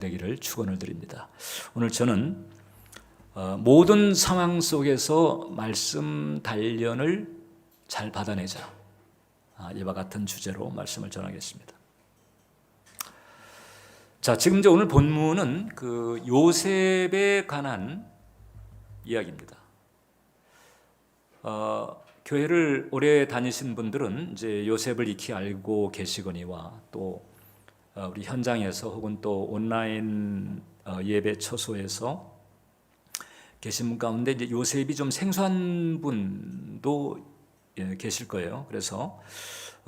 되기를 축원을 드립니다. 오늘 저는 모든 상황 속에서 말씀 단련을 잘 받아내자, 이와 같은 주제로 말씀을 전하겠습니다. 자, 지금 이제 오늘 본문은 그 요셉에 관한 이야기입니다. 교회를 오래 다니신 분들은 이제 요셉을 익히 알고 계시거니와 또 우리 현장에서 혹은 또 온라인 예배 처소에서 계신 분 가운데 이제 요셉이 좀 생소한 분도 계실 거예요. 그래서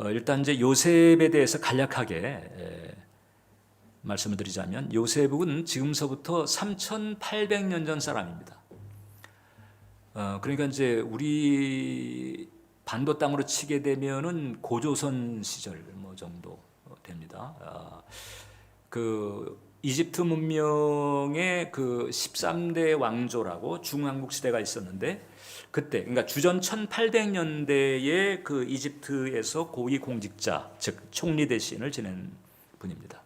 일단 이제 요셉에 대해서 간략하게 말씀을 드리자면, 요셉은 지금서부터 3,800년 전 사람입니다. 그러니까 이제 우리 반도 땅으로 치게 되면은 고조선 시절 뭐 정도 됩니다. 그 이집트 문명의 그 13대 왕조라고 중왕국 시대가 있었는데, 그때 그러니까 주전 1800년대에 그 이집트에서 고위 공직자, 즉 총리 대신을 지낸 분입니다.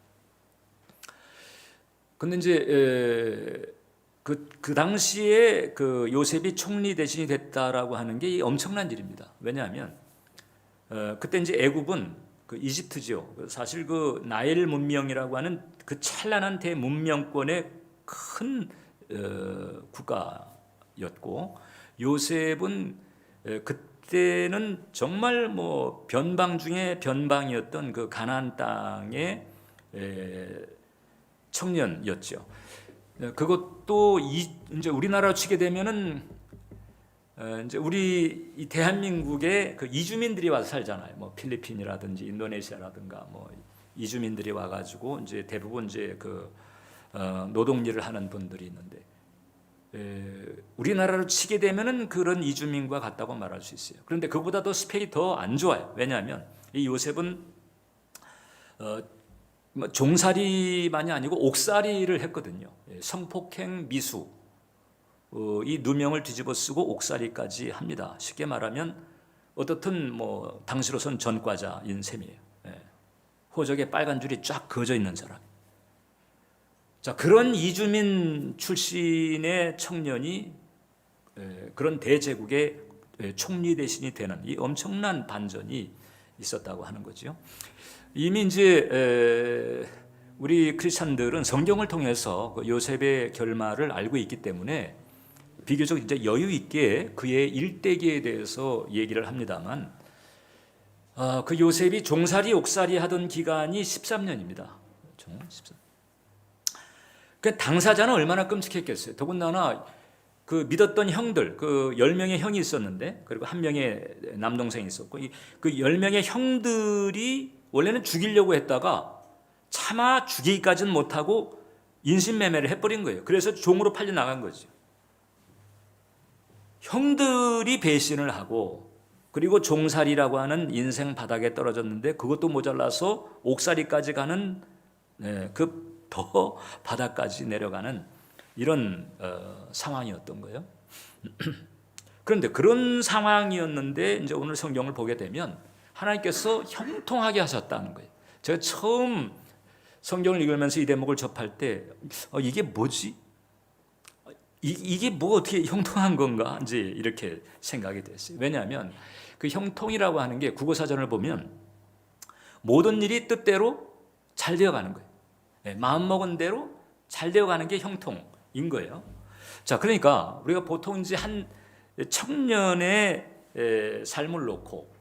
근데 이제 그 당시에 그 요셉이 총리 대신이 됐다라고 하는 게 엄청난 일입니다. 왜냐하면 그때 이제 애굽은 그 이집트죠. 사실 그 나일 문명이라고 하는 그 찬란한 대문명권의 큰 국가였고, 요셉은 그때는 정말 뭐 변방 중에 변방이었던 그 가나안 땅의 청년이었죠. 그것도 이제 우리나라로 치게 되면은 이제 우리 이 대한민국에 그 이주민들이 와서 살잖아요. 뭐 필리핀이라든지 인도네시아라든가 뭐 이주민들이 와가지고 이제 대부분 이제 그 노동일을 하는 분들이 있는데, 우리나라로 치게 되면은 그런 이주민과 같다고 말할 수 있어요. 그런데 그보다 더 스펙이 더 안 좋아요. 왜냐하면 이 요셉은 종살이만이 아니고 옥살이를 했거든요. 성폭행, 미수, 이 누명을 뒤집어 쓰고 옥살이까지 합니다. 쉽게 말하면 어떻든 뭐 당시로선 전과자인 셈이에요. 호적에 빨간 줄이 쫙 그어져 있는 사람. 자, 그런 이주민 출신의 청년이 그런 대제국의 총리 대신이 되는 이 엄청난 반전이 있었다고 하는 거죠. 이미 이제 우리 크리스찬들은 성경을 통해서 요셉의 결말을 알고 있기 때문에 비교적 이제 여유 있게 그의 일대기에 대해서 얘기를 합니다만, 그 요셉이 종살이 옥살이 하던 기간이 13년입니다. 그 당사자는 얼마나 끔찍했겠어요. 더군다나 그 믿었던 형들, 그 10명의 형이 있었는데, 그리고 한 명의 남동생이 있었고, 그 10명의 형들이 원래는 죽이려고 했다가 차마 죽이기까지는 못하고 인신매매를 해버린 거예요. 그래서 종으로 팔려 나간 거죠. 형들이 배신을 하고, 그리고 종살이라고 하는 인생 바닥에 떨어졌는데 그것도 모자라서 옥살이까지 가는 그 더 바닥까지 내려가는 이런 상황이었던 거예요. 그런데 그런 상황이었는데 이제 오늘 성경을 보게 되면 하나님께서 형통하게 하셨다는 거예요. 제가 처음 성경을 읽으면서 이 대목을 접할 때 이게 뭐지? 이게 뭐 어떻게 형통한 건가? 이제 이렇게 생각이 됐어요. 왜냐하면 그 형통이라고 하는 게 국어사전을 보면 모든 일이 뜻대로 잘 되어가는 거예요. 마음먹은 대로 잘 되어가는 게 형통인 거예요. 자, 그러니까 우리가 보통 이제 한 청년의 삶을 놓고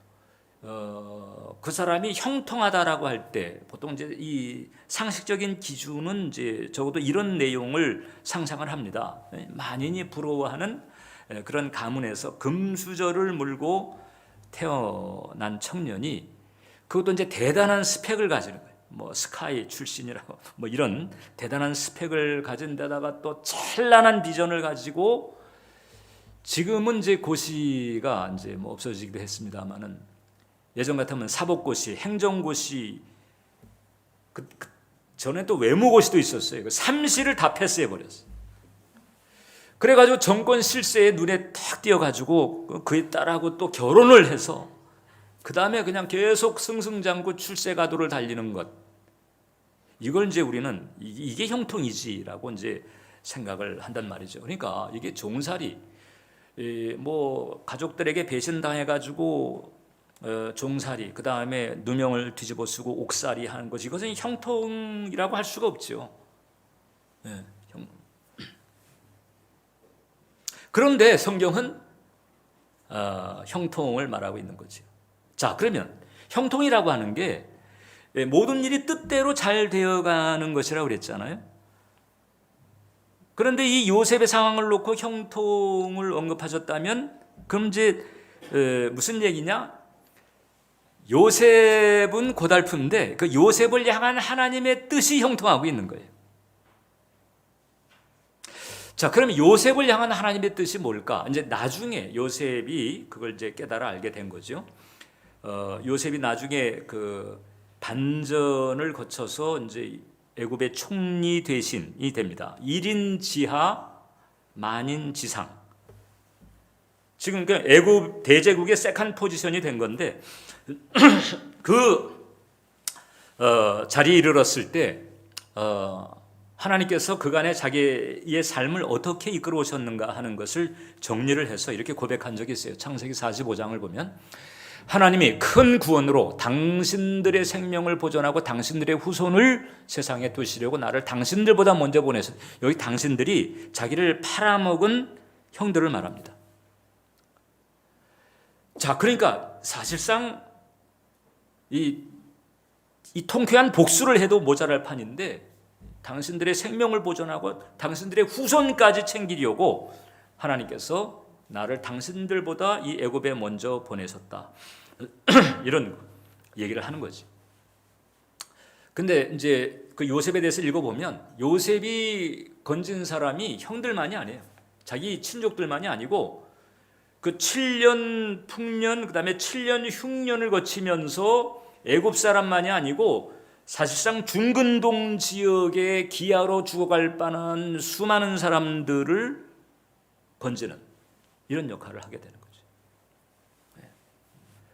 그 사람이 형통하다라고 할 때 보통 이제 이 상식적인 기준은 이제 적어도 이런 내용을 상상을 합니다. 만인이 부러워하는 그런 가문에서 금수저를 물고 태어난 청년이, 그것도 이제 대단한 스펙을 가지는 거예요. 뭐 스카이 출신이라고 뭐 이런 대단한 스펙을 가진 데다가 또 찬란한 비전을 가지고, 지금은 이제 고시가 이제 뭐 없어지기도 했습니다만은 예전 같으면 사법고시, 행정고시, 전에 또 외무고시도 있었어요. 그 삼시를 다 패스해버렸어요. 그래가지고 정권 실세에 눈에 탁 띄어가지고 그의 딸하고 또 결혼을 해서 그 다음에 그냥 계속 승승장구 출세가도를 달리는 것, 이걸 이제 우리는 이게 형통이지라고 이제 생각을 한단 말이죠. 그러니까 이게 종살이, 뭐 가족들에게 배신당해가지고 종살이, 그 다음에 누명을 뒤집어 쓰고 옥살이 하는 것, 이것은 형통이라고 할 수가 없죠. 네, 그런데 성경은 형통을 말하고 있는 거죠. 자, 그러면 형통이라고 하는 게 모든 일이 뜻대로 잘 되어가는 것이라고 그랬잖아요. 그런데 이 요셉의 상황을 놓고 형통을 언급하셨다면 그럼 이제 무슨 얘기냐? 요셉은 고달픈데 그 요셉을 향한 하나님의 뜻이 형통하고 있는 거예요. 자, 그럼 요셉을 향한 하나님의 뜻이 뭘까? 이제 나중에 요셉이 그걸 이제 깨달아 알게 된 거죠. 요셉이 나중에 그 반전을 거쳐서 이제 애굽의 총리 대신이 됩니다. 1인 지하 만인 지상. 지금 그 애굽 대제국의 세컨 포지션이 된 건데 그 자리에 이르렀을 때 하나님께서 그간의 자기의 삶을 어떻게 이끌어 오셨는가 하는 것을 정리를 해서 이렇게 고백한 적이 있어요. 창세기 45장을 보면 하나님이 큰 구원으로 당신들의 생명을 보존하고 당신들의 후손을 세상에 두시려고 나를 당신들보다 먼저 보내서, 여기 당신들이 자기를 팔아먹은 형들을 말합니다. 자, 그러니까 사실상 이 통쾌한 복수를 해도 모자랄 판인데 당신들의 생명을 보존하고 당신들의 후손까지 챙기려고 하나님께서 나를 당신들보다 이 애굽에 먼저 보내셨다. 이런 얘기를 하는 거지. 근데 이제 그 요셉에 대해서 읽어보면 요셉이 건진 사람이 형들만이 아니에요. 자기 친족들만이 아니고 그 7년 풍년, 그다음에 7년 흉년을 거치면서 애굽 사람만이 아니고 사실상 중근동 지역에 기아로 죽어갈 뻔한 수많은 사람들을 건지는 이런 역할을 하게 되는 거죠.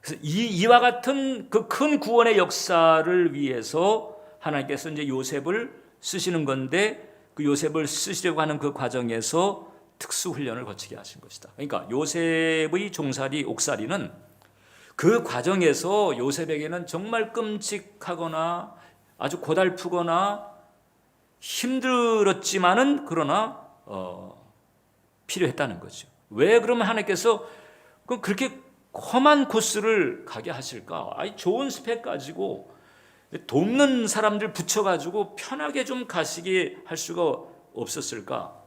그래서 이와 같은 그 큰 구원의 역사를 위해서 하나님께서 이제 요셉을 쓰시는 건데 그 요셉을 쓰시려고 하는 그 과정에서 특수 훈련을 거치게 하신 것이다. 그러니까 요셉의 종살이, 옥살이는 그 과정에서 요셉에게는 정말 끔찍하거나 아주 고달프거나 힘들었지만은 그러나 필요했다는 거죠. 왜 그러면 하나님께서 그렇게 험한 코스를 가게 하실까? 아니, 좋은 스펙 가지고 돕는 사람들 붙여가지고 편하게 좀 가시게 할 수가 없었을까?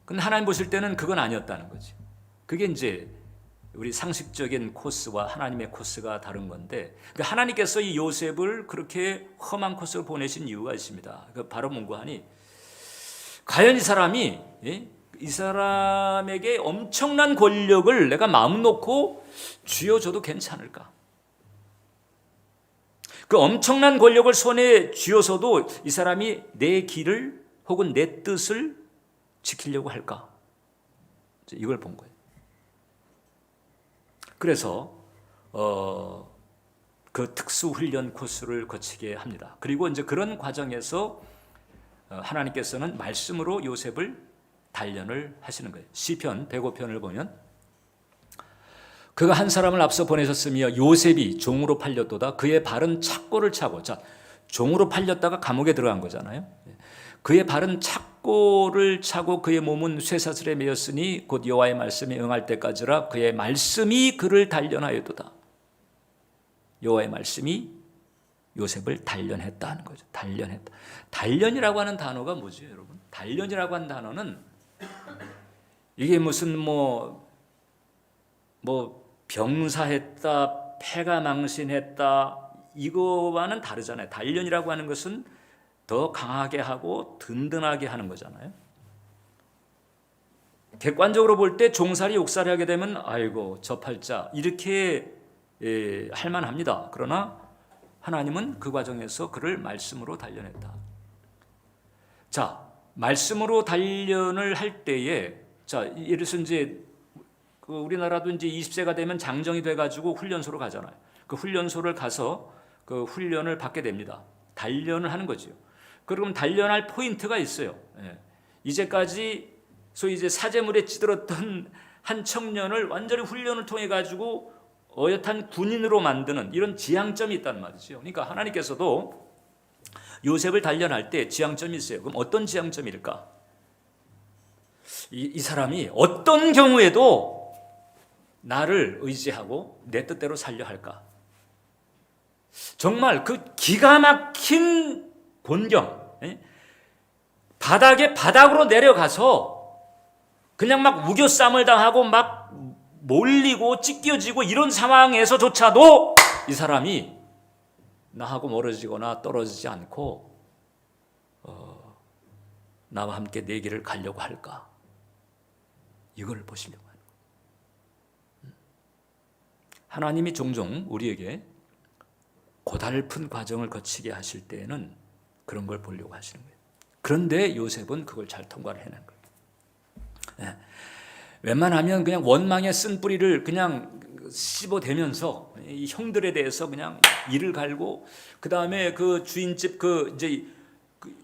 근데 하나님 보실 때는 그건 아니었다는 거지. 그게 이제 우리 상식적인 코스와 하나님의 코스가 다른 건데, 하나님께서 이 요셉을 그렇게 험한 코스로 보내신 이유가 있습니다. 바로 뭔가 하니, 과연 이 사람이, 이 사람에게 엄청난 권력을 내가 마음 놓고 쥐어줘도 괜찮을까? 그 엄청난 권력을 손에 쥐어서도 이 사람이 내 길을 혹은 내 뜻을 지키려고 할까? 이걸 본 거예요. 그래서 그 특수 훈련 코스를 거치게 합니다. 그리고 이제 그런 과정에서 하나님께서는 말씀으로 요셉을 단련을 하시는 거예요. 시편 105편을 보면 그가 한 사람을 앞서 보내셨으며 요셉이 종으로 팔렸도다. 그의 발은 착고를 차고, 자, 종으로 팔렸다가 감옥에 들어간 거잖아요. 그의 발은 착고를 차고 그의 몸은 쇠사슬에 매였으니 곧 여호와의 말씀에 응할 때까지라. 그의 말씀이 그를 단련하였도다. 여호와의 말씀이 요셉을 단련했다는 거죠. 단련했다. 단련이라고 하는 단어가 뭐죠, 여러분? 단련이라고 하는 단어는 이게 무슨 뭐 병사했다, 패가 망신했다, 이거와는 다르잖아요. 단련이라고 하는 것은 더 강하게 하고 든든하게 하는 거잖아요. 객관적으로 볼 때 종살이, 옥살이 하게 되면 아이고 저 팔자 이렇게 할 만합니다. 그러나 하나님은 그 과정에서 그를 말씀으로 단련했다. 자, 말씀으로 단련을 할 때에, 자, 예를 들어서 이제 우리나라도 이제 20세가 되면 장정이 돼가지고 훈련소로 가잖아요. 그 훈련소를 가서 그 훈련을 받게 됩니다. 단련을 하는 거죠. 그럼 단련할 포인트가 있어요. 이제까지 소위 이제 사제물에 찌들었던 한 청년을 완전히 훈련을 통해 가지고 어엿한 군인으로 만드는 이런 지향점이 있단 말이죠. 그러니까 하나님께서도 요셉을 단련할 때 지향점이 있어요. 그럼 어떤 지향점일까? 이 사람이 어떤 경우에도 나를 의지하고 내 뜻대로 살려 할까? 정말 그 기가 막힌 곤경, 바닥으로 내려가서 그냥 막 우겨쌈을 당하고 막 몰리고 찢겨지고 이런 상황에서조차도 이 사람이 나하고 멀어지거나 떨어지지 않고 나와 함께 내 길을 가려고 할까? 이걸 보시려고 하는 거예요. 하나님이 종종 우리에게 고달픈 과정을 거치게 하실 때에는 그런 걸 보려고 하시는 거예요. 그런데 요셉은 그걸 잘 통과를 해낸 거예요. 웬만하면 그냥 원망의 쓴뿌리를 그냥 씹어대면서 이 형들에 대해서 그냥 이를 갈고 그 다음에 그 주인집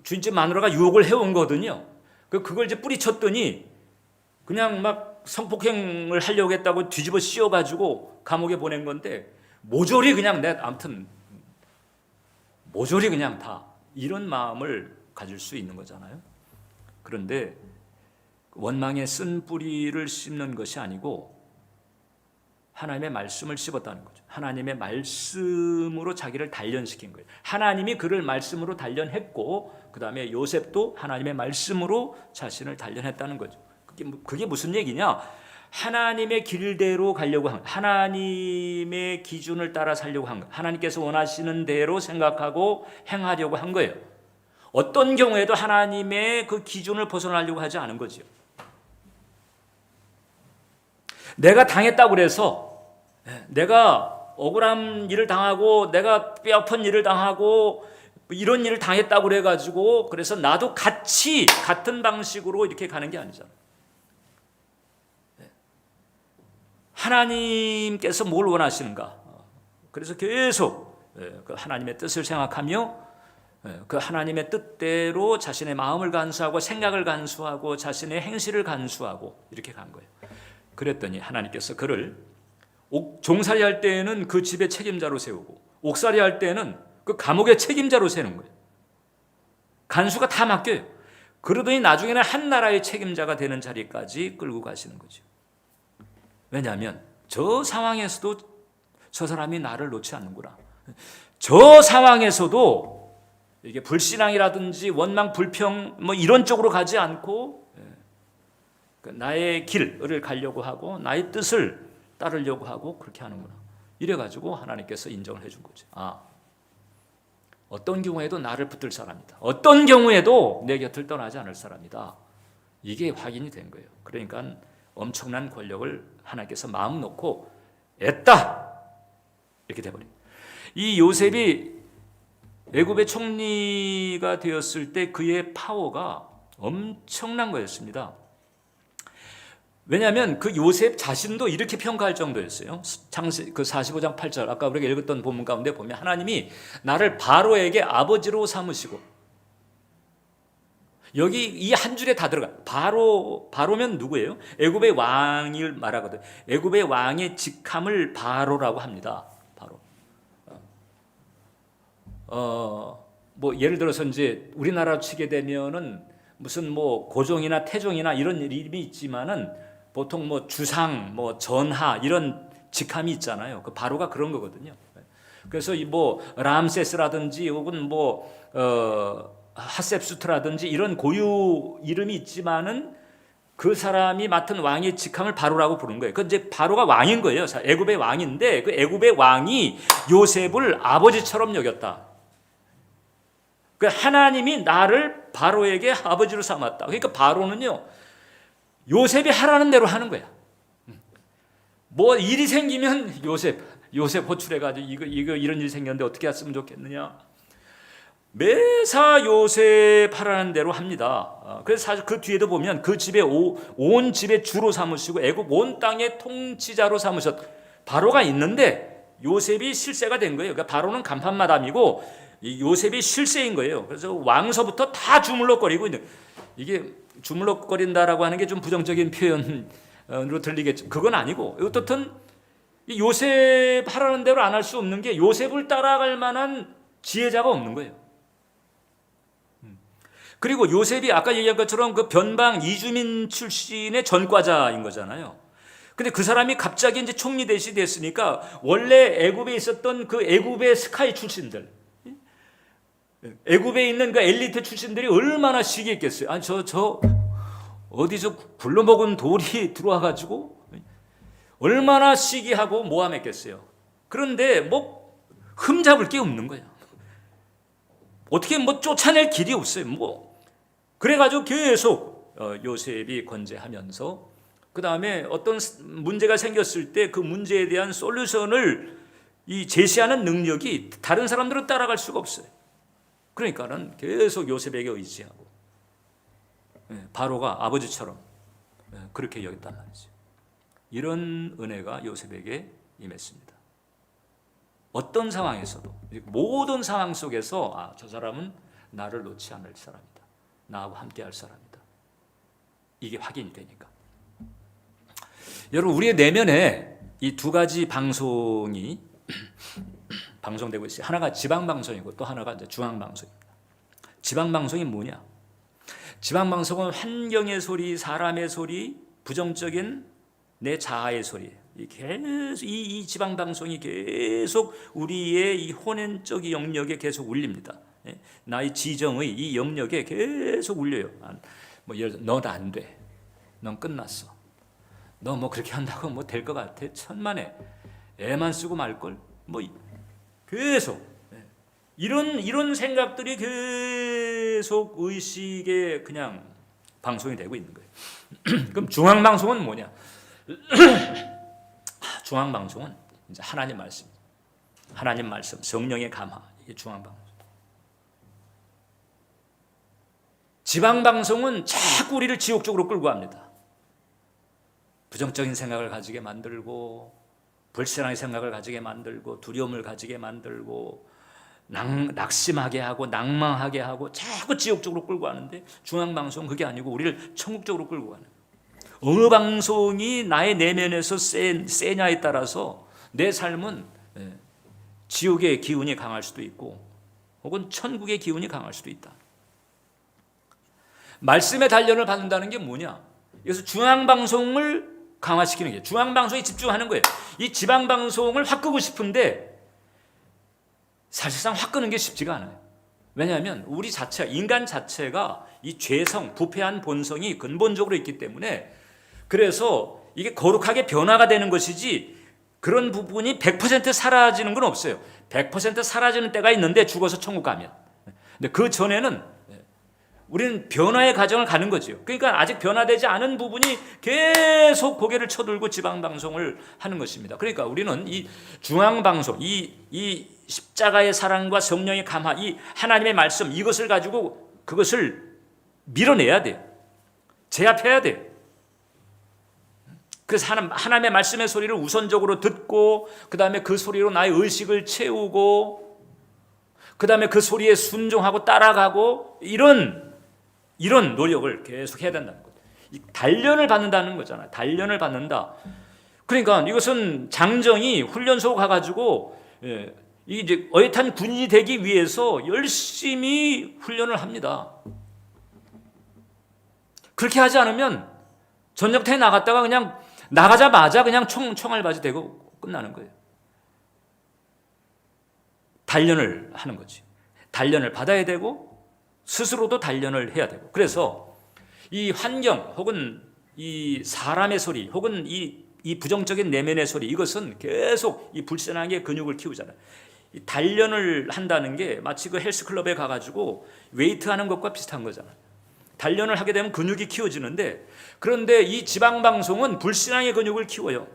주인집 마누라가 유혹을 해온 거거든요. 그걸 이제 뿌리쳤더니 그냥 막 성폭행을 하려고 했다고 뒤집어 씌워가지고 감옥에 보낸 건데 모조리 그냥 아무튼 모조리 그냥 다 이런 마음을 가질 수 있는 거잖아요. 그런데 원망의 쓴 뿌리를 씹는 것이 아니고 하나님의 말씀을 씹었다는 거죠. 하나님의 말씀으로 자기를 단련시킨 거예요. 하나님이 그를 말씀으로 단련했고 그 다음에 요셉도 하나님의 말씀으로 자신을 단련했다는 거죠. 그게 무슨 얘기냐? 하나님의 길대로 가려고 한, 하나님의 기준을 따라 살려고 한 거, 하나님께서 원하시는 대로 생각하고 행하려고 한 거예요. 어떤 경우에도 하나님의 그 기준을 벗어나려고 하지 않은 거죠. 내가 당했다고 그래서 내가 억울한 일을 당하고 내가 뼈아픈 일을 당하고 이런 일을 당했다고 그래가지고 그래서 나도 같은 방식으로 이렇게 가는 게 아니잖아. 하나님께서 뭘 원하시는가? 그래서 계속 그 하나님의 뜻을 생각하며 그 하나님의 뜻대로 자신의 마음을 간수하고 생각을 간수하고 자신의 행실을 간수하고 이렇게 간 거예요. 그랬더니 하나님께서 그를 종살이 할 때에는 그 집의 책임자로 세우고 옥살이 할 때는 그 감옥의 책임자로 세우는 거예요. 간수가 다 맡겨요. 그러더니 나중에는 한 나라의 책임자가 되는 자리까지 끌고 가시는 거죠. 왜냐하면 저 상황에서도 저 사람이 나를 놓지 않는구나. 저 상황에서도 이게 불신앙이라든지 원망, 불평 뭐 이런 쪽으로 가지 않고 나의 길을 가려고 하고 나의 뜻을 따르려고 하고 그렇게 하는구나. 이래가지고 하나님께서 인정을 해준 거죠. 어떤 경우에도 나를 붙들 사람이다. 어떤 경우에도 내 곁을 떠나지 않을 사람이다. 이게 확인이 된 거예요. 그러니까 엄청난 권력을 하나님께서 마음 놓고 애다 이렇게 돼버린. 이 요셉이 애굽의 총리가 되었을 때 그의 파워가 엄청난 거였습니다. 왜냐하면 그 요셉 자신도 이렇게 평가할 정도였어요. 창세기 그 45장 8절 아까 우리가 읽었던 본문 가운데 보면 하나님이 나를 바로에게 아버지로 삼으시고 여기 이 한 줄에 다 들어가. 바로면 누구예요? 애굽의 왕을 말하거든. 애굽의 왕의 직함을 바로라고 합니다. 바로. 뭐 예를 들어서 이제 우리나라 치게 되면은 무슨 뭐 고종이나 태종이나 이런 이름이 있지만은 보통 뭐 주상, 뭐 전하 이런 직함이 있잖아요. 그 바로가 그런 거거든요. 그래서 이 뭐 람세스라든지 혹은 뭐 하셉수트라든지 이런 고유 이름이 있지만은 그 사람이 맡은 왕의 직함을 바로라고 부른 거예요. 그 이제 바로가 왕인 거예요. 애굽의 왕인데 그 애굽의 왕이 요셉을 아버지처럼 여겼다. 그 하나님이 나를 바로에게 아버지로 삼았다. 그러니까 바로는요 요셉이 하라는 대로 하는 거야. 뭐 일이 생기면 요셉 호출해가지고 이거 이런 일이 생겼는데 어떻게 했으면 좋겠느냐. 매사 요셉 하라는 대로 합니다. 그래서 사실 그 뒤에도 보면 그 집에 온 집의 주로 삼으시고 애굽 온 땅의 통치자로 삼으셨 바로가 있는데 요셉이 실세가 된 거예요. 그러니까 바로는 간판마담이고 이 요셉이 실세인 거예요. 그래서 왕서부터 다 주물럭거리고 있는, 이게 주물럭거린다라고 하는 게 좀 부정적인 표현으로 들리겠죠. 그건 아니고 어떻든 요셉 하라는 대로 안 할 수 없는 게 요셉을 따라갈 만한 지혜자가 없는 거예요. 그리고 요셉이 아까 얘기한 것처럼 그 변방 이주민 출신의 전과자인 거잖아요. 근데 그 사람이 갑자기 이제 총리 대신이 됐으니까 원래 애굽에 있었던 그 애굽의 스카이 출신들, 애굽에 있는 그 엘리트 출신들이 얼마나 시기했겠어요. 아니 저 어디서 굴러먹은 돌이 들어와 가지고 얼마나 시기하고 모함했겠어요. 그런데 뭐 흠잡을 게 없는 거예요. 어떻게 뭐 쫓아낼 길이 없어요. 뭐 그래가지고 계속 요셉이 건재하면서 그 다음에 어떤 문제가 생겼을 때 그 문제에 대한 솔루션을 이 제시하는 능력이 다른 사람들은 따라갈 수가 없어요. 그러니까는 계속 요셉에게 의지하고 바로가 아버지처럼 그렇게 여겼단 말이죠. 이런 은혜가 요셉에게 임했습니다. 어떤 상황에서도, 모든 상황 속에서 저 사람은 나를 놓지 않을 사람이다, 나하고 함께할 사람이다, 이게 확인이 되니까. 여러분, 우리의 내면에 이 두 가지 방송이 방송되고 있어요. 하나가 지방방송이고 또 하나가 이제 중앙방송입니다. 지방방송이 뭐냐? 지방방송은 환경의 소리, 사람의 소리, 부정적인 내 자아의 소리예요. 계속 이 지방방송이 계속 우리의 이 혼연적 영역에 계속 울립니다. 나의 지정의 이 영역에 계속 울려요. 뭐 예를 들어 넌 안 돼, 넌 끝났어, 너 뭐 그렇게 한다고 뭐 될 것 같아, 천만에 애만 쓰고 말걸, 뭐 계속 이런 생각들이 계속 의식에 그냥 방송이 되고 있는 거예요. 그럼 중앙방송은 뭐냐? 중앙방송은 이제 하나님 말씀, 하나님 말씀, 성령의 감화, 이게 중앙방송. 지방방송은 자꾸 우리를 지옥 쪽으로 끌고 갑니다. 부정적인 생각을 가지게 만들고, 불신앙의 생각을 가지게 만들고, 두려움을 가지게 만들고, 낙심하게 하고 낭망하게 하고 자꾸 지옥 쪽으로 끌고 가는데, 중앙방송은 그게 아니고 우리를 천국 쪽으로 끌고 가는 거예요. 어느 방송이 나의 내면에서 세냐에 따라서 내 삶은 지옥의 기운이 강할 수도 있고 혹은 천국의 기운이 강할 수도 있다. 말씀의 단련을 받는다는 게 뭐냐? 그래서 중앙방송을 강화시키는 게, 중앙방송에 집중하는 거예요. 이 지방방송을 확 끄고 싶은데 사실상 확 끄는 게 쉽지가 않아요. 왜냐하면 우리 자체, 인간 자체가 이 죄성, 부패한 본성이 근본적으로 있기 때문에, 그래서 이게 거룩하게 변화가 되는 것이지 그런 부분이 100% 사라지는 건 없어요. 100% 사라지는 때가 있는데, 죽어서 천국 가면. 근데 그 전에는 우리는 변화의 과정을 가는 거죠. 그러니까 아직 변화되지 않은 부분이 계속 고개를 쳐들고 지방방송을 하는 것입니다. 그러니까 우리는 이 중앙방송, 이 십자가의 사랑과 성령의 감화, 이 하나님의 말씀, 이것을 가지고 그것을 밀어내야 돼요. 제압해야 돼요. 그래서 하나님의 말씀의 소리를 우선적으로 듣고, 그 다음에 그 소리로 나의 의식을 채우고, 그 다음에 그 소리에 순종하고 따라가고, 이런 노력을 계속 해야 된다는 거죠. 단련을 받는다는 거잖아요. 단련을 받는다. 그러니까 이것은 장정이 훈련소 가가지고 이제 어엿한 군인이 되기 위해서 열심히 훈련을 합니다. 그렇게 하지 않으면 전역터에 나갔다가 그냥 나가자마자 그냥 총알바지 되고 끝나는 거예요. 단련을 하는 거지. 단련을 받아야 되고 스스로도 단련을 해야 되고. 그래서 이 환경 혹은 이 사람의 소리 혹은 이 부정적인 내면의 소리, 이것은 계속 이 불신앙의 근육을 키우잖아요. 이 단련을 한다는 게 마치 그 헬스클럽에 가가지고 웨이트 하는 것과 비슷한 거잖아요. 단련을 하게 되면 근육이 키워지는데, 그런데 이 지방방송은 불신앙의 근육을 키워요.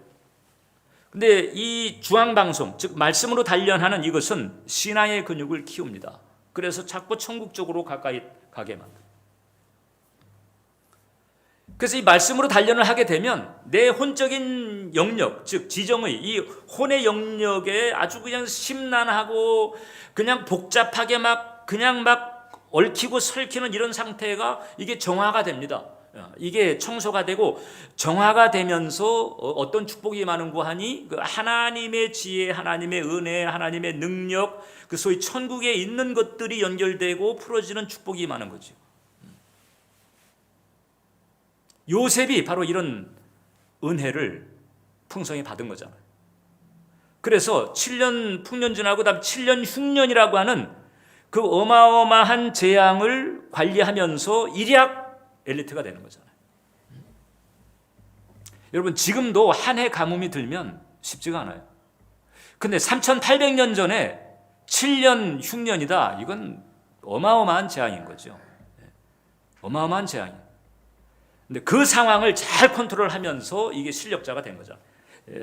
근데 이 중앙방송, 즉 말씀으로 단련하는 이것은 신앙의 근육을 키웁니다. 그래서 자꾸 천국 쪽으로 가까이 가게 만듭니다. 그래서 이 말씀으로 단련을 하게 되면 내 혼적인 영역, 즉 지정의 이 혼의 영역에 아주 그냥 심란하고 그냥 복잡하게 그냥 얽히고 설키는 이런 상태가 이게 정화가 됩니다. 이게 청소가 되고 정화가 되면서 어떤 축복이 임하는고 하니 그 하나님의 지혜, 하나님의 은혜, 하나님의 능력, 그 소위 천국에 있는 것들이 연결되고 풀어지는 축복이 임하는 거죠. 요셉이 바로 이런 은혜를 풍성히 받은 거잖아요. 그래서 7년 풍년 지나고 다음 7년 흉년이라고 하는 그 어마어마한 재앙을 관리하면서 일약 엘리트가 되는 거잖아요. 여러분 지금도 한 해 가뭄이 들면 쉽지가 않아요. 근데 3800년 전에 7년 흉년이다. 이건 어마어마한 재앙인 거죠. 어마어마한 재앙이에요. 근데 그 상황을 잘 컨트롤하면서 이게 실력자가 된 거죠.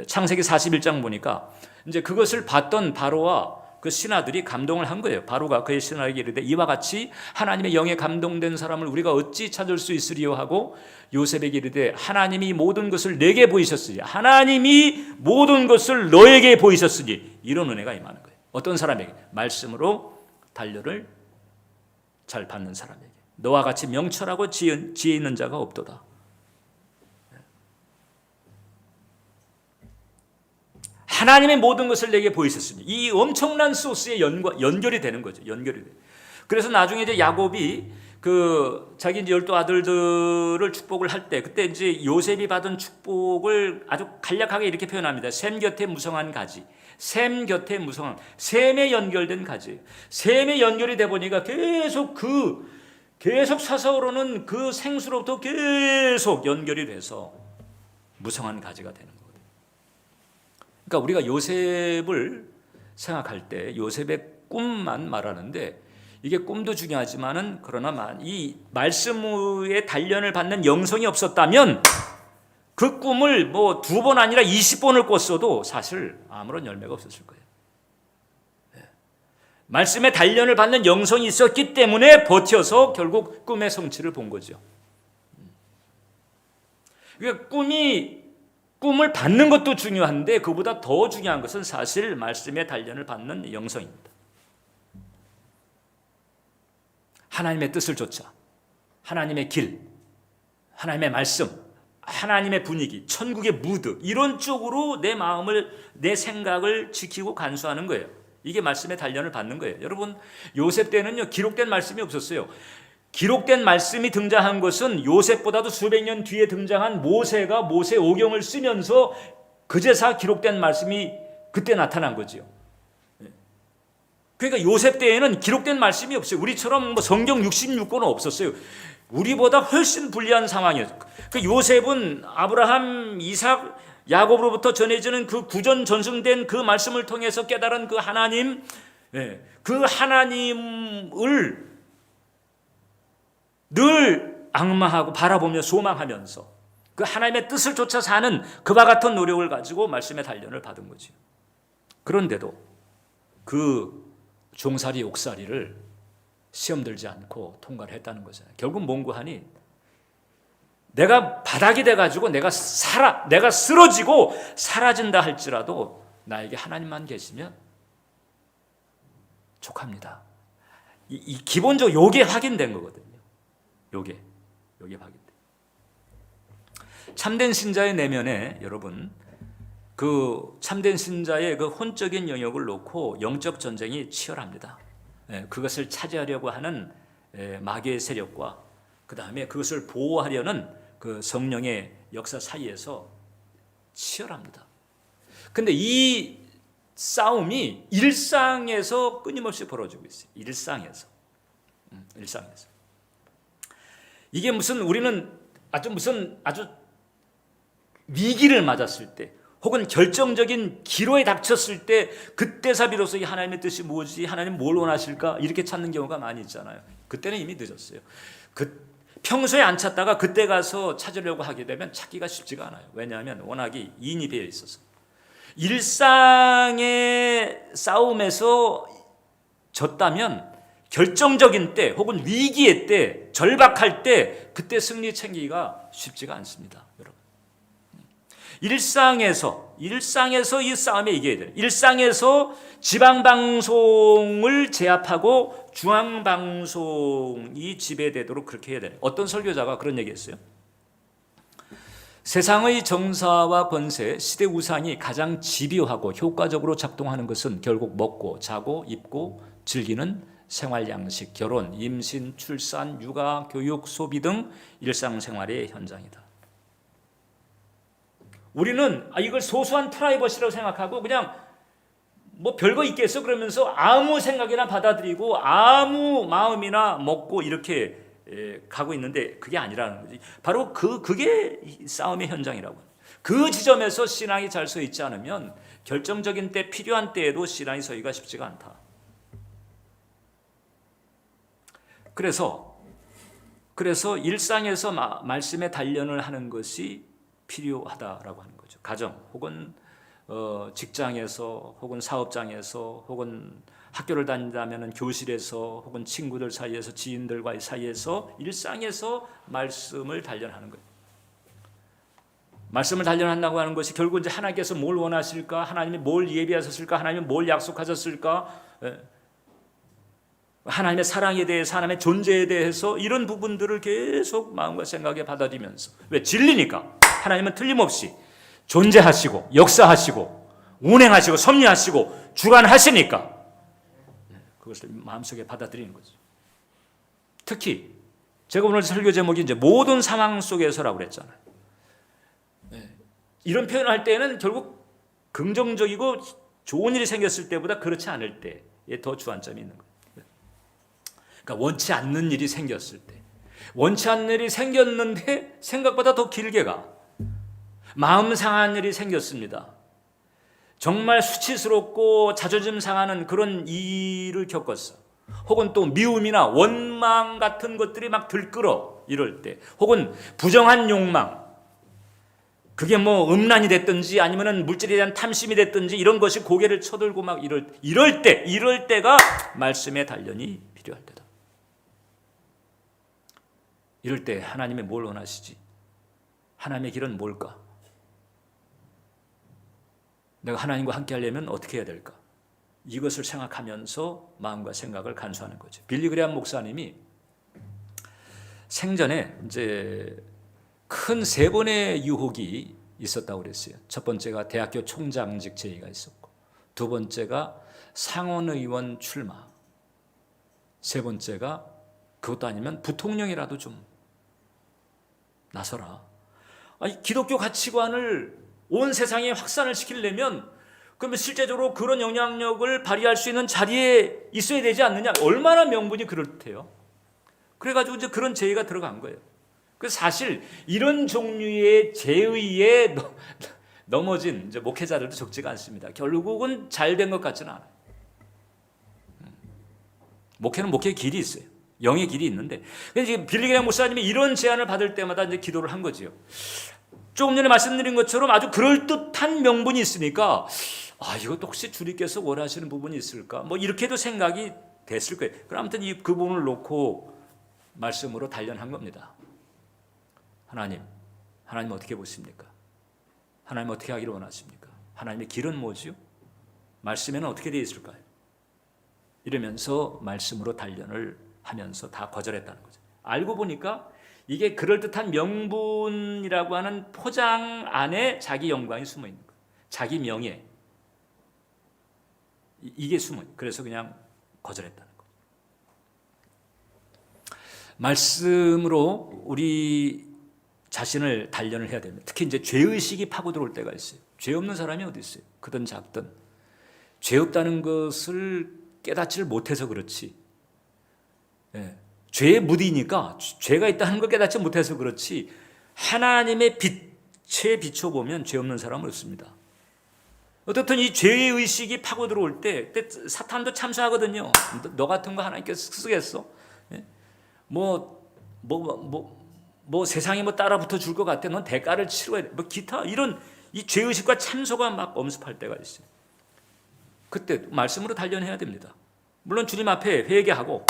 창세기 41장 보니까 이제 그것을 봤던 바로와 그 신하들이 감동을 한 거예요. 바로가 그의 신하에게 이르되 이와 같이 하나님의 영에 감동된 사람을 우리가 어찌 찾을 수 있으리요 하고 요셉에게 이르되 하나님이 모든 것을 내게 보이셨으니 하나님이 모든 것을 너에게 보이셨으니 이런 은혜가 임하는 거예요. 어떤 사람에게? 말씀으로 단련을 잘 받는 사람에게. 너와 같이 명철하고 지혜 있는 자가 없도다. 하나님의 모든 것을 내게 보이셨으니 이 엄청난 소스에 연결이 되는 거죠. 연결이 돼. 그래서 나중에 이제 야곱이 그 자기 이제 12 아들들을 축복을 할 때 그때 이제 요셉이 받은 축복을 아주 간략하게 이렇게 표현합니다. 샘 곁에 무성한 가지. 샘 곁에 무성한 샘에 연결된 가지. 샘에 연결이 돼 보니까 계속 솟아오르는 그 생수로부터 계속 연결이 돼서 무성한 가지가 되는 거예요. 그러니까 우리가 요셉을 생각할 때 요셉의 꿈만 말하는데 이게 꿈도 중요하지만은 그러나 이 말씀의 단련을 받는 영성이 없었다면 그 꿈을 뭐 2번 아니라 20번을 꿨어도 사실 아무런 열매가 없었을 거예요. 말씀의 단련을 받는 영성이 있었기 때문에 버텨서 결국 꿈의 성취를 본 거죠. 그러니까 꿈을 받는 것도 중요한데 그보다 더 중요한 것은 사실 말씀의 단련을 받는 영성입니다. 하나님의 뜻을 쫓아 하나님의 길, 하나님의 말씀, 하나님의 분위기, 천국의 무드 이런 쪽으로 내 마음을 내 생각을 지키고 간수하는 거예요. 이게 말씀의 단련을 받는 거예요. 여러분 요셉 때는요 기록된 말씀이 없었어요. 기록된 말씀이 등장한 것은 요셉보다도 수백 년 뒤에 등장한 모세가 모세 오경을 쓰면서 그제서 기록된 말씀이 그때 나타난 거죠. 그러니까 요셉 때에는 기록된 말씀이 없어요. 우리처럼 뭐 성경 66권은 없었어요. 우리보다 훨씬 불리한 상황이었어요. 그 요셉은 아브라함, 이삭, 야곱으로부터 전해지는 그 구전 전승된 그 말씀을 통해서 깨달은 그 하나님, 그 하나님을 늘 악마하고 바라보며 소망하면서 그 하나님의 뜻을 쫓아 사는 그와 같은 노력을 가지고 말씀의 단련을 받은 거죠. 그런데도 그 종살이 옥살이를 시험 들지 않고 통과를 했다는 거잖아요. 결국 몽고하니 내가 바닥이 돼가지고 내가 쓰러지고 사라진다 할지라도 나에게 하나님만 계시면 족합니다. 이 기본적으로 요게 확인된 거거든요. 요게 확인돼. 참된 신자의 내면에 여러분 그 참된 신자의 그 혼적인 영역을 놓고 영적 전쟁이 치열합니다. 그것을 차지하려고 하는 마귀의 세력과 그 다음에 그것을 보호하려는 그 성령의 역사 사이에서 치열합니다. 근데 이 싸움이 일상에서 끊임없이 벌어지고 있어요. 일상에서. 이게 우리는 아주 위기를 맞았을 때 혹은 결정적인 기로에 닥쳤을 때 그때서 비로소 이 하나님의 뜻이 뭐지? 하나님 뭘 원하실까? 이렇게 찾는 경우가 많이 있잖아요. 그때는 이미 늦었어요. 평소에 안 찾다가 그때 가서 찾으려고 하게 되면 찾기가 쉽지가 않아요. 왜냐하면 워낙에 인이 배어 있어서. 일상의 싸움에서 졌다면 결정적인 때 혹은 위기의 때, 절박할 때 그때 승리 챙기기가 쉽지가 않습니다. 여러분. 일상에서 이 싸움에 이겨야 돼요. 일상에서 지방방송을 제압하고 중앙방송이 지배되도록 그렇게 해야 돼요. 어떤 설교자가 그런 얘기했어요. 세상의 정사와 권세, 시대 우상이 가장 집요하고 효과적으로 작동하는 것은 결국 먹고 자고 입고 즐기는 생활 양식, 결혼, 임신, 출산, 육아, 교육, 소비 등 일상생활의 현장이다. 우리는 이걸 소소한 프라이버시라고 생각하고 그냥 뭐 별거 있겠어 그러면서 아무 생각이나 받아들이고 아무 마음이나 먹고 이렇게 가고 있는데 그게 아니라는 거지. 바로 그게 싸움의 현장이라고. 그 지점에서 신앙이 잘 서 있지 않으면 결정적인 때, 필요한 때에도 신앙이 서기가 쉽지가 않다. 그래서 일상에서 말씀의 단련을 하는 것이 필요하다라고 하는 거죠. 가정 혹은 직장에서 혹은 사업장에서 혹은 학교를 다닌다면 교실에서 혹은 친구들 사이에서 지인들과의 사이에서 일상에서 말씀을 단련하는 거예요. 말씀을 단련한다고 하는 것이 결국 이제 하나님께서 뭘 원하실까? 하나님이 뭘 예비하셨을까? 하나님이 뭘 약속하셨을까? 하나님의 사랑에 대해서, 하나님의 존재에 대해서 이런 부분들을 계속 마음과 생각에 받아들이면서, 왜? 진리니까. 하나님은 틀림없이 존재하시고 역사하시고 운행하시고 섭리하시고 주관하시니까 그것을 마음속에 받아들이는 거죠. 특히 제가 오늘 설교 제목이 이제 모든 상황 속에서라고 그랬잖아요. 이런 표현을 할 때는 결국 긍정적이고 좋은 일이 생겼을 때보다 그렇지 않을 때에 더 주안점이 있는 거예요. 그러니까 원치 않는 일이 생겼을 때, 원치 않는 일이 생겼는데 생각보다 더 길게 가. 마음 상한 일이 생겼습니다. 정말 수치스럽고 자존심 상하는 그런 일을 겪었어. 혹은 또 미움이나 원망 같은 것들이 막 들끓어 이럴 때, 혹은 부정한 욕망, 그게 뭐 음란이 됐든지 아니면은 물질에 대한 탐심이 됐든지 이런 것이 고개를 쳐들고 막 이럴 때가 말씀의 단련이 필요할 때다. 이럴 때 하나님이 뭘 원하시지? 하나님의 길은 뭘까? 내가 하나님과 함께 하려면 어떻게 해야 될까? 이것을 생각하면서 마음과 생각을 간수하는 거죠. 빌리 그레이엄 목사님이 생전에 이제 큰 3번의 유혹이 있었다고 그랬어요. 첫 번째가 대학교 총장직 제의가 있었고, 두 번째가 상원의원 출마, 세 번째가 그것도 아니면 부통령이라도 좀 나서라. 아니, 기독교 가치관을 온 세상에 확산을 시키려면 그러면 실제적으로 그런 영향력을 발휘할 수 있는 자리에 있어야 되지 않느냐. 얼마나 명분이 그렇대요. 그래가지고 이제 그런 제의가 들어간 거예요. 그래서 사실 이런 종류의 제의에 넘어진 이제 목회자들도 적지가 않습니다. 결국은 잘 된 것 같지는 않아요. 목회는 목회의 길이 있어요. 영의 길이 있는데, 지금 빌리 그레이엄 목사님이 이런 제안을 받을 때마다 이제 기도를 한 거지요. 조금 전에 말씀드린 것처럼 아주 그럴듯한 명분이 있으니까 이것도 혹시 주님께서 원하시는 부분이 있을까? 뭐 이렇게도 생각이 됐을 거예요. 그럼 아무튼 그 부분을 놓고 말씀으로 단련한 겁니다. 하나님 어떻게 보십니까? 하나님 어떻게 하기를 원하십니까? 하나님의 길은 뭐지요? 말씀에는 어떻게 되어 있을까요? 이러면서 말씀으로 단련을 하면서 다 거절했다는 거죠. 알고 보니까 이게 그럴듯한 명분이라고 하는 포장 안에 자기 영광이 숨어 있는 거예요. 자기 명예, 이게 숨어 있는 거예요. 그래서 그냥 거절했다는 거예요. 말씀으로 우리 자신을 단련을 해야 됩니다. 특히 이제 죄의식이 파고 들어올 때가 있어요. 죄 없는 사람이 어디 있어요? 크든 작든. 죄 없다는 것을 깨닫지를 못해서 그렇지. 죄에 무디니까 죄가 있다는 걸 깨닫지 못해서 그렇지, 하나님의 빛에 비춰보면 죄 없는 사람은 없습니다. 어떻든 이 죄의 의식이 파고 들어올 때 사탄도 참수하거든요. 너 같은 거 하나님께서 쓰겠어? 뭐 세상에 뭐 따라 붙어 줄 것 같아. 넌 대가를 치러야 돼. 뭐 기타 이런 이 죄의식과 참소가 막 엄습할 때가 있어요. 그때 말씀으로 단련해야 됩니다. 물론 주님 앞에 회개하고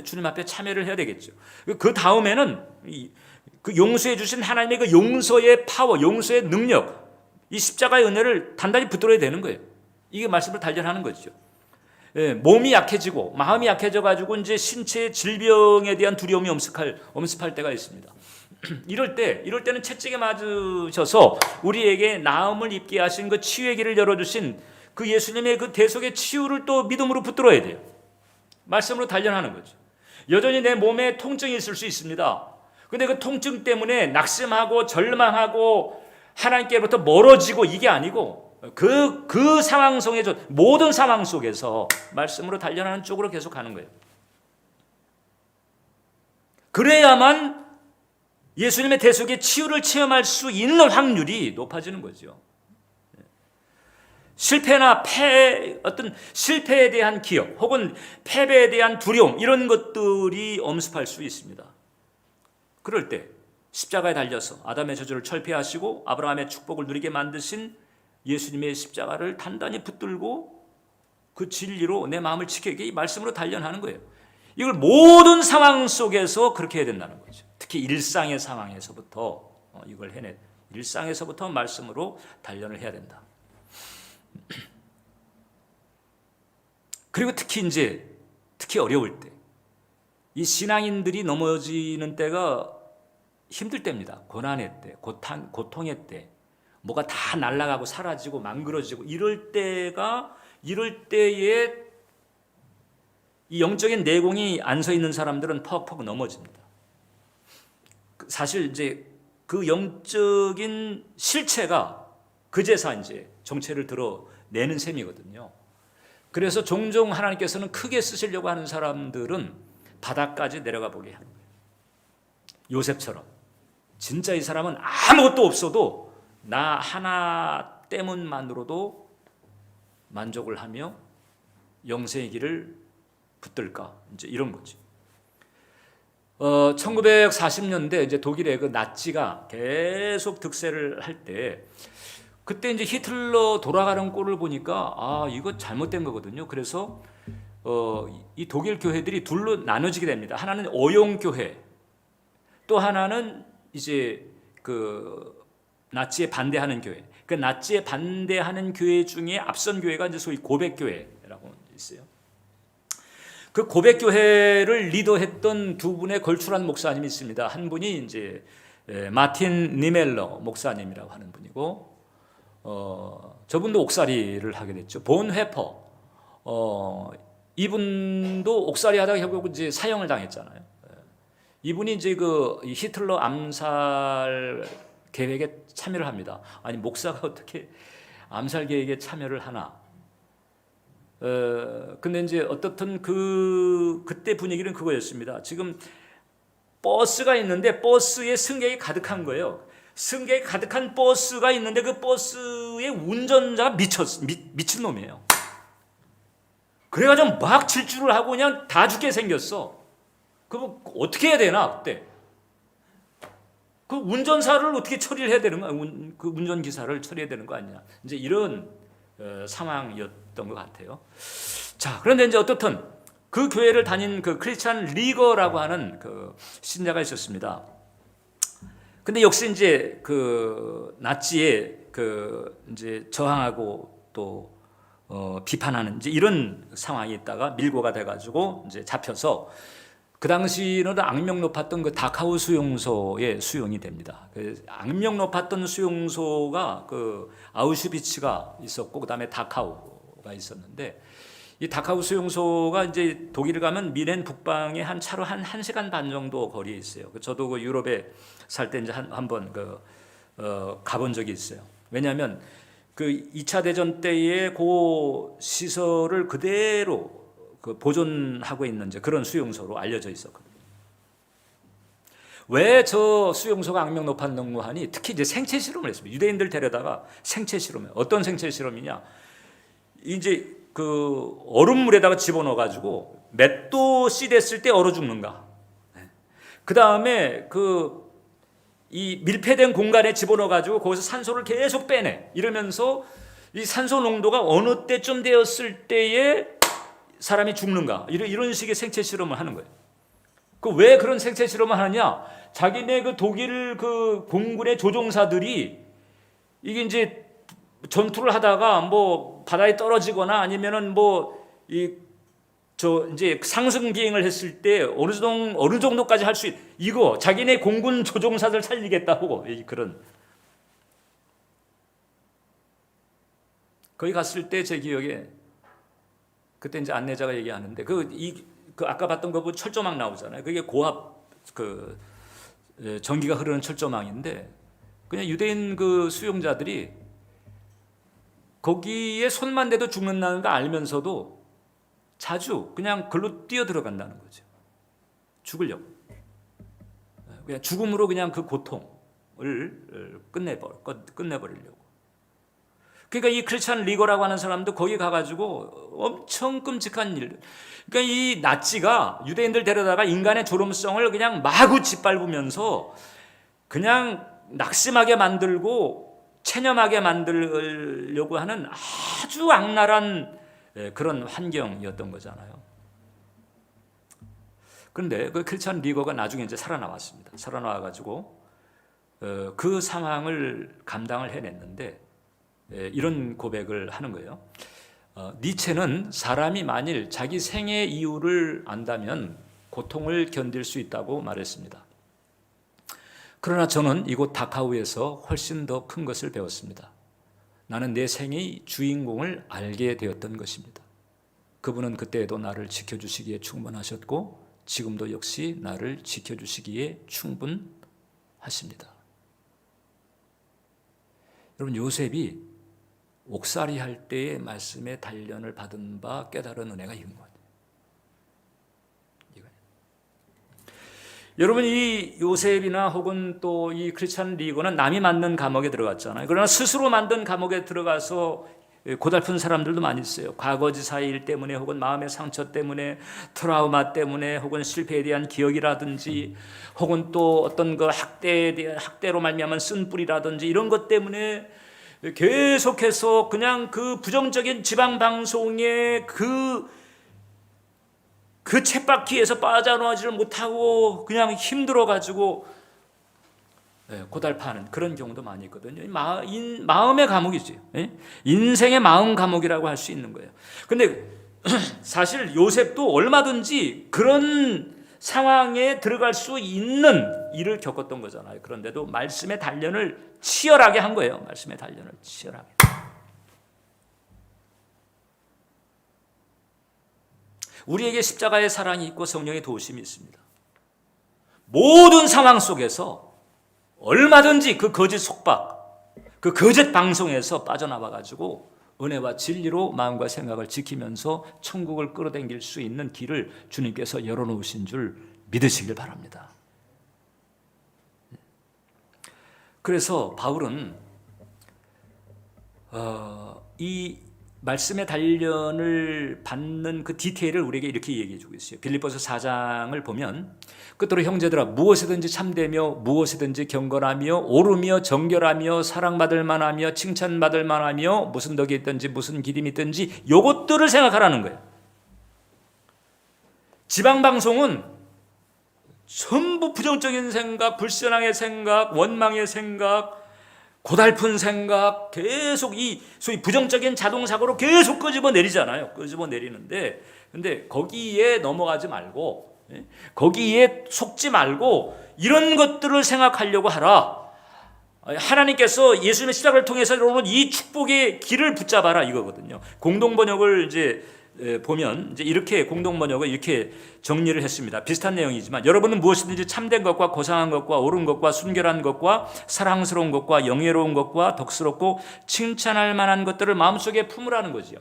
주님 앞에 참여를 해야 되겠죠. 그 다음에는 그 용서해 주신 하나님의 그 용서의 파워, 용서의 능력, 이 십자가의 은혜를 단단히 붙들어야 되는 거예요. 이게 말씀을 단련하는 거죠. 몸이 약해지고 마음이 약해져 가지고 이제 신체의 질병에 대한 두려움이 엄습할 때가 있습니다. 이럴 때는 채찍에 맞으셔서 우리에게 나음을 입게 하신 그 치유의 길을 열어주신 그 예수님의 그 대속의 치유를 또 믿음으로 붙들어야 돼요. 말씀으로 단련하는 거죠. 여전히 내 몸에 통증이 있을 수 있습니다. 근데 그 통증 때문에 낙심하고 절망하고 하나님께로부터 멀어지고 이게 아니고 그 상황 속에서 모든 상황 속에서 말씀으로 단련하는 쪽으로 계속 가는 거예요. 그래야만 예수님의 대속의 치유를 체험할 수 있는 확률이 높아지는 거죠. 실패나 어떤 실패에 대한 기억 혹은 패배에 대한 두려움 이런 것들이 엄습할 수 있습니다. 그럴 때 십자가에 달려서 아담의 저주를 철폐하시고 아브라함의 축복을 누리게 만드신 예수님의 십자가를 단단히 붙들고 그 진리로 내 마음을 지키게 이 말씀으로 단련하는 거예요. 이걸 모든 상황 속에서 그렇게 해야 된다는 거죠. 특히 일상의 상황에서부터 이걸 일상에서부터 말씀으로 단련을 해야 된다. 그리고 특히 어려울 때, 이 신앙인들이 넘어지는 때가 힘들 때입니다. 고난의 때, 고통의 때, 뭐가 다 날아가고 사라지고 망그러지고 이럴 때에 이 영적인 내공이 안 서 있는 사람들은 퍽퍽 넘어집니다. 사실 이제 그 영적인 실체가 그제서 이제 정체를 드러내는 셈이거든요. 그래서 종종 하나님께서는 크게 쓰시려고 하는 사람들은 바닥까지 내려가 보게 하는 거예요. 요셉처럼 진짜 이 사람은 아무것도 없어도 나 하나 때문만으로도 만족을 하며 영생의 길을 붙들까 이제 이런 거죠. 1940년대 이제 독일의 그 나치가 계속 득세를 할 때 그때 이제 히틀러 돌아가는 꼴을 보니까 이거 잘못된 거거든요. 그래서 이 독일 교회들이 둘로 나눠지게 됩니다. 하나는 어용 교회, 또 하나는 이제 그 나치에 반대하는 교회. 그 나치에 반대하는 교회 중에 앞선 교회가 이제 소위 고백 교회라고 있어요. 그 고백 교회를 리더했던 두 분의 걸출한 목사님이 있습니다. 한 분이 이제 마틴 니멜러 목사님이라고 하는 분이고, 저분도 옥살이를 하게 됐죠. 본 회퍼, 이분도 옥살이 하다가 결국 이제 사형을 당했잖아요. 이분이 이제 그 히틀러 암살 계획에 참여를 합니다. 아니 목사가 어떻게 암살 계획에 참여를 하나? 근데 이제 어떻든 그때 분위기는 그거였습니다. 지금 버스가 있는데 버스에 승객이 가득한 거예요. 승객이 가득한 버스가 있는데 그 버스의 운전자가 미친 놈이에요. 그래가지고 막 질주를 하고 그냥 다 죽게 생겼어. 그럼 어떻게 해야 되나 그때? 그 운전사를 어떻게 처리를 해야 되는 거야? 그 운전기사를 처리해야 되는 거 아니냐? 이제 이런 상황이었던 것 같아요. 자, 그런데 이제 어떻든 그 교회를 다닌 그 크리스찬 리거라고 하는 그 신자가 있었습니다. 근데 역시 이제 그 나치에 그 이제 저항하고 또 비판하는 이제 이런 상황이 있다가 밀고가 돼가지고 이제 잡혀서 그 당시는 악명 높았던 그 다카우 수용소에 수용이 됩니다. 그 악명 높았던 수용소가 그 아우슈비츠가 있었고 그다음에 다카우가 있었는데 이 다카우 수용소가 이제 독일을 가면 미넨 북방에 한 차로 한 1시간 반 정도 거리에 있어요. 저도 그 유럽에 살 때 이제 한번 가본 적이 있어요. 왜냐하면 그 2차 대전 때의 그 시설을 그대로 그 보존하고 있는 이제 그런 수용소로 알려져 있었거든요. 왜 저 수용소가 악명 높았는가 하니 특히 이제 생체 실험을 했습니다. 유대인들 데려다가 생체 실험을. 어떤 생체 실험이냐? 이제 그 얼음물에다가 집어넣어 가지고 몇 도씨 됐을 때 얼어 죽는가? 그 다음에 이 밀폐된 공간에 집어넣어 가지고 거기서 산소를 계속 빼내. 이러면서 이 산소 농도가 어느 때쯤 되었을 때에 사람이 죽는가? 이런 식의 생체 실험을 하는 거예요. 그 왜 그런 생체 실험을 하느냐? 자기네 그 독일 그 공군의 조종사들이 이게 이제 전투를 하다가 뭐 바다에 떨어지거나 아니면은 뭐 이제 상승 비행을 했을 때 어느 정도까지 할 수 이거 자기네 공군 조종사들 살리겠다고 그런. 거기 갔을 때 제 기억에 그때 이제 안내자가 얘기하는데 그 아까 봤던 거 보면 철조망 나오잖아요. 그게 고압 전기가 흐르는 철조망인데 그냥 유대인 그 수용자들이 거기에 손만 대도 죽는다는 거 알면서도 자주 그냥 글로 뛰어 들어간다는 거죠. 죽으려고. 그냥 죽음으로 그냥 그 고통을 끝내버리려고. 그러니까 이 크리스찬 리거라고 하는 사람도 거기 가가지고 엄청 끔찍한 일. 그러니까 이 나치가 유대인들 데려다가 인간의 존엄성을 그냥 마구 짓밟으면서 그냥 낙심하게 만들고 체념하게 만들려고 하는 아주 악랄한 그런 환경이었던 거잖아요. 그런데 그 크리스찬 리거가 나중에 이제 살아나왔습니다. 살아나와가지고 그 상황을 감당을 해냈는데 이런 고백을 하는 거예요. 니체는 사람이 만일 자기 생의 이유를 안다면 고통을 견딜 수 있다고 말했습니다. 그러나 저는 이곳 다카우에서 훨씬 더 큰 것을 배웠습니다. 나는 내 생의 주인공을 알게 되었던 것입니다. 그분은 그때에도 나를 지켜주시기에 충분하셨고 지금도 역시 나를 지켜주시기에 충분하십니다. 여러분, 요셉이 옥살이 할 때의 말씀의 단련을 받은 바 깨달은 은혜가 이건 거예요. 여러분, 이 요셉이나 혹은 또 이 크리스찬 리거는 남이 만든 감옥에 들어갔잖아요. 그러나 스스로 만든 감옥에 들어가서 고달픈 사람들도 많이 있어요. 과거지사의 일 때문에 혹은 마음의 상처 때문에 트라우마 때문에 혹은 실패에 대한 기억이라든지 혹은 또 어떤 그 학대로 말미암은 쓴뿌리라든지 이런 것 때문에 계속해서 그냥 그 부정적인 지방방송의 그 쳇바퀴에서 빠져나오지를 못하고 그냥 힘들어가지고 고달파하는 그런 경우도 많이 있거든요. 마음의 감옥이죠. 인생의 마음 감옥이라고 할 수 있는 거예요. 근데 사실 요셉도 얼마든지 그런 상황에 들어갈 수 있는 일을 겪었던 거잖아요. 그런데도 말씀의 단련을 치열하게 한 거예요. 말씀의 단련을 치열하게. 우리에게 십자가의 사랑이 있고 성령의 도우심이 있습니다. 모든 상황 속에서 얼마든지 그 거짓 속박, 그 거짓 방송에서 빠져나와가지고 은혜와 진리로 마음과 생각을 지키면서 천국을 끌어당길 수 있는 길을 주님께서 열어놓으신 줄 믿으시길 바랍니다. 그래서 바울은 이 말씀의 단련을 받는 그 디테일을 우리에게 이렇게 얘기해 주고 있어요. 빌립보서 4장을 보면 끝으로 형제들아 무엇이든지 참되며 무엇이든지 경건하며 오르며 정결하며 사랑받을 만하며 칭찬받을 만하며 무슨 덕이 있든지 무슨 기림이 있든지 요것들을 생각하라는 거예요. 지방방송은 전부 부정적인 생각, 불신앙의 생각, 원망의 생각, 고달픈 생각, 계속 이 소위 부정적인 자동사고로 계속 끄집어 내리잖아요. 끄집어 내리는데, 근데 거기에 넘어가지 말고, 거기에 속지 말고 이런 것들을 생각하려고 하라. 하나님께서 예수님의 십자가를 통해서 여러분 이 축복의 길을 붙잡아라 이거거든요. 공동번역을 이제 보면 이제 이렇게 공동번역을 이렇게 정리를 했습니다. 비슷한 내용이지만 여러분은 무엇이든지 참된 것과 고상한 것과 옳은 것과 순결한 것과 사랑스러운 것과 영예로운 것과 덕스럽고 칭찬할 만한 것들을 마음속에 품으라는 거지요.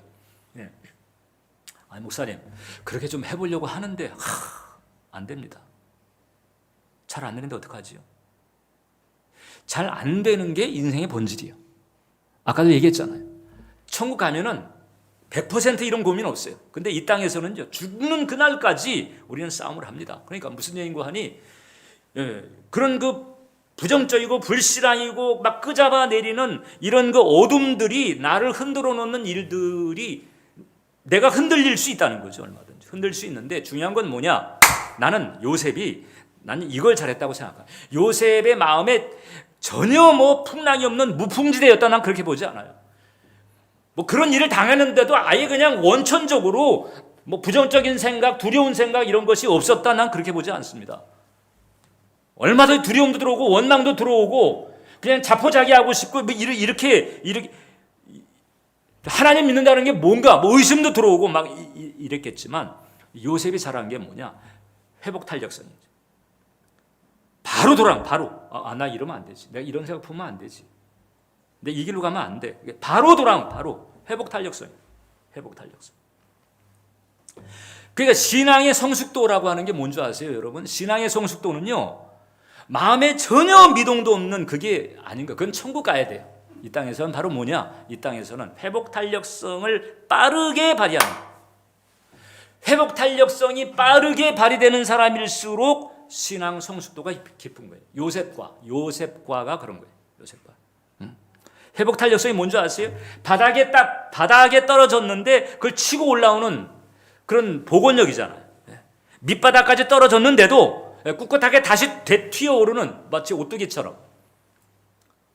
아니 목사님 그렇게 좀 해보려고 하는데 안 됩니다. 잘 안 되는데 어떡하지요? 잘 안 되는 게 인생의 본질이에요. 아까도 얘기했잖아요. 천국 가면은 100% 이런 고민 없어요. 근데 이 땅에서는요, 죽는 그날까지 우리는 싸움을 합니다. 그러니까 무슨 얘기인고 하니, 그런 그 부정적이고 불신앙이고 막 끄잡아 내리는 이런 그 어둠들이 나를 흔들어 놓는 일들이 내가 흔들릴 수 있다는 거죠. 얼마든지 흔들 수 있는데 중요한 건 뭐냐? 나는 이걸 잘했다고 생각해. 요셉의 마음에 전혀 뭐 풍랑이 없는 무풍지대였다, 난 그렇게 보지 않아요. 뭐 그런 일을 당했는데도 아예 그냥 원천적으로 뭐 부정적인 생각, 두려운 생각 이런 것이 없었다, 난 그렇게 보지 않습니다. 얼마든지 두려움도 들어오고 원망도 들어오고 그냥 자포자기하고 싶고 뭐 이렇게 하나님 믿는다는 게 뭔가 뭐 의심도 들어오고 막 이랬겠지만 요셉이 잘한 게 뭐냐? 회복 탄력성이죠. 바로 나 이러면 안 되지. 내가 이런 생각 품으면 안 되지. 근데 이 길로 가면 안 돼. 바로 회복 탄력성. 그러니까 신앙의 성숙도라고 하는 게 뭔지 아세요, 여러분? 신앙의 성숙도는요, 마음에 전혀 미동도 없는 그게 아닌 거예요. 그건 천국 가야 돼요. 이 땅에서는 바로 뭐냐? 이 땅에서는 회복 탄력성을 빠르게 발휘하는 거예요. 회복 탄력성이 빠르게 발휘되는 사람일수록 신앙 성숙도가 깊은 거예요. 요셉과가 그런 거예요. 요셉과. 회복 탄력성이 뭔지 아세요? 바닥에 떨어졌는데 그걸 치고 올라오는 그런 복원력이잖아요. 밑바닥까지 떨어졌는데도 꿋꿋하게 다시 튀어오르는 마치 오뚜기처럼.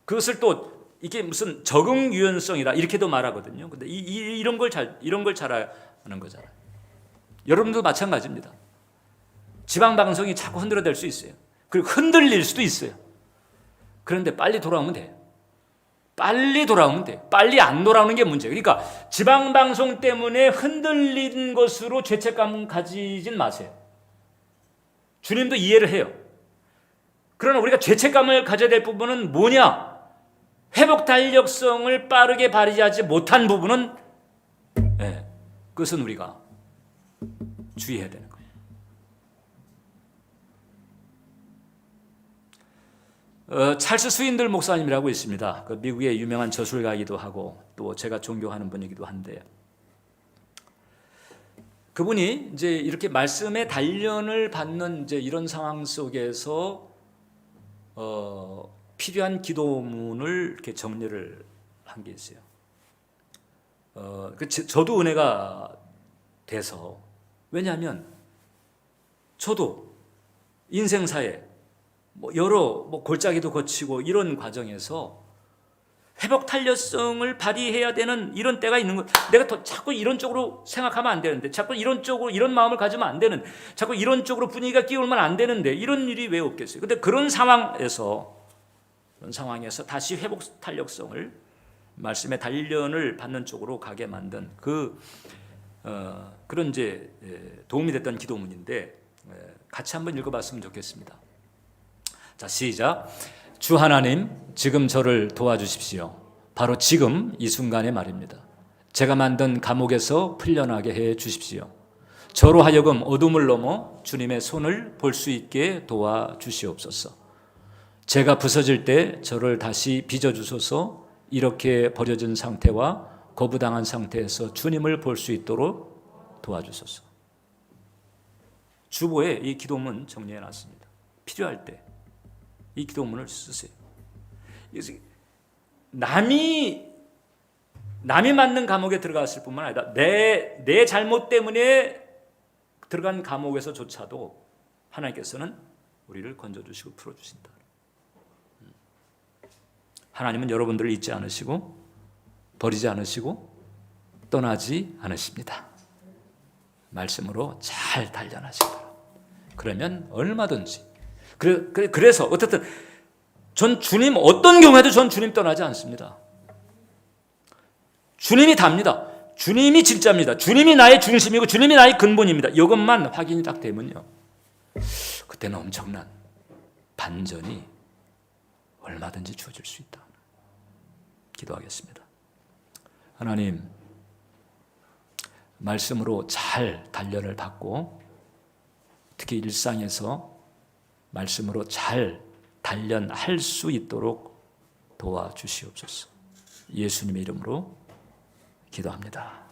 그것을 또 이게 무슨 적응 유연성이라 이렇게도 말하거든요. 근데 이런 걸 잘하는 거잖아요. 여러분도 마찬가지입니다. 지방 방송이 자꾸 흔들어댈 수 있어요. 그리고 흔들릴 수도 있어요. 그런데 빨리 돌아오면 돼요. 빨리 안 돌아오는 게 문제예요. 그러니까 지방 방송 때문에 흔들린 것으로 죄책감 가지진 마세요. 주님도 이해를 해요. 그러나 우리가 죄책감을 가져야 될 부분은 뭐냐? 회복 탄력성을 빠르게 발휘하지 못한 부분은 그것은 우리가 주의해야 되는 거예요. 찰스 스윈들 목사님이라고 있습니다. 그 미국의 유명한 저술가이기도 하고 또 제가 존경하는 분이기도 한데, 그분이 이제 이렇게 말씀의 단련을 받는 이제 이런 상황 속에서 필요한 기도문을 이렇게 정리를 한 게 있어요. 저도 은혜가 돼서, 왜냐하면 저도 인생사에 여러 골짜기도 거치고 이런 과정에서 회복 탄력성을 발휘해야 되는 이런 때가 있는 것. 내가 자꾸 이런 쪽으로 생각하면 안 되는데, 자꾸 이런 쪽으로 이런 마음을 가지면 안 되는, 자꾸 이런 쪽으로 분위기가 끼우면 안 되는데 이런 일이 왜 없겠어요? 근데 그런 상황에서 다시 회복 탄력성을 말씀의 단련을 받는 쪽으로 가게 만든 그런 이제 도움이 됐던 기도문인데 같이 한번 읽어봤으면 좋겠습니다. 자, 시작. 주 하나님, 지금 저를 도와주십시오. 바로 지금 이 순간의 말입니다. 제가 만든 감옥에서 풀려나게 해 주십시오. 저로 하여금 어둠을 넘어 주님의 손을 볼 수 있게 도와주시옵소서. 제가 부서질 때 저를 다시 빚어주소서. 이렇게 버려진 상태와 거부당한 상태에서 주님을 볼 수 있도록 도와주소서. 주보에 이 기도문 정리해놨습니다. 필요할 때 이 기도문을 쓰세요. 남이 맞는 감옥에 들어갔을 뿐만 아니라 내 잘못 때문에 들어간 감옥에서조차도 하나님께서는 우리를 건져주시고 풀어주신다. 하나님은 여러분들을 잊지 않으시고 버리지 않으시고 떠나지 않으십니다. 말씀으로 잘 단련하시도록. 그러면 얼마든지. 그래서 어쨌든 전 주님, 어떤 경우에도 전 주님 떠나지 않습니다. 주님이 답니다. 주님이 진짜입니다. 주님이 나의 중심이고 주님이 나의 근본입니다. 이것만 확인이 딱 되면요, 그때는 엄청난 반전이 얼마든지 주어질 수 있다. 기도하겠습니다. 하나님, 말씀으로 잘 단련을 받고 특히 일상에서 말씀으로 잘 단련할 수 있도록 도와주시옵소서. 예수님의 이름으로 기도합니다.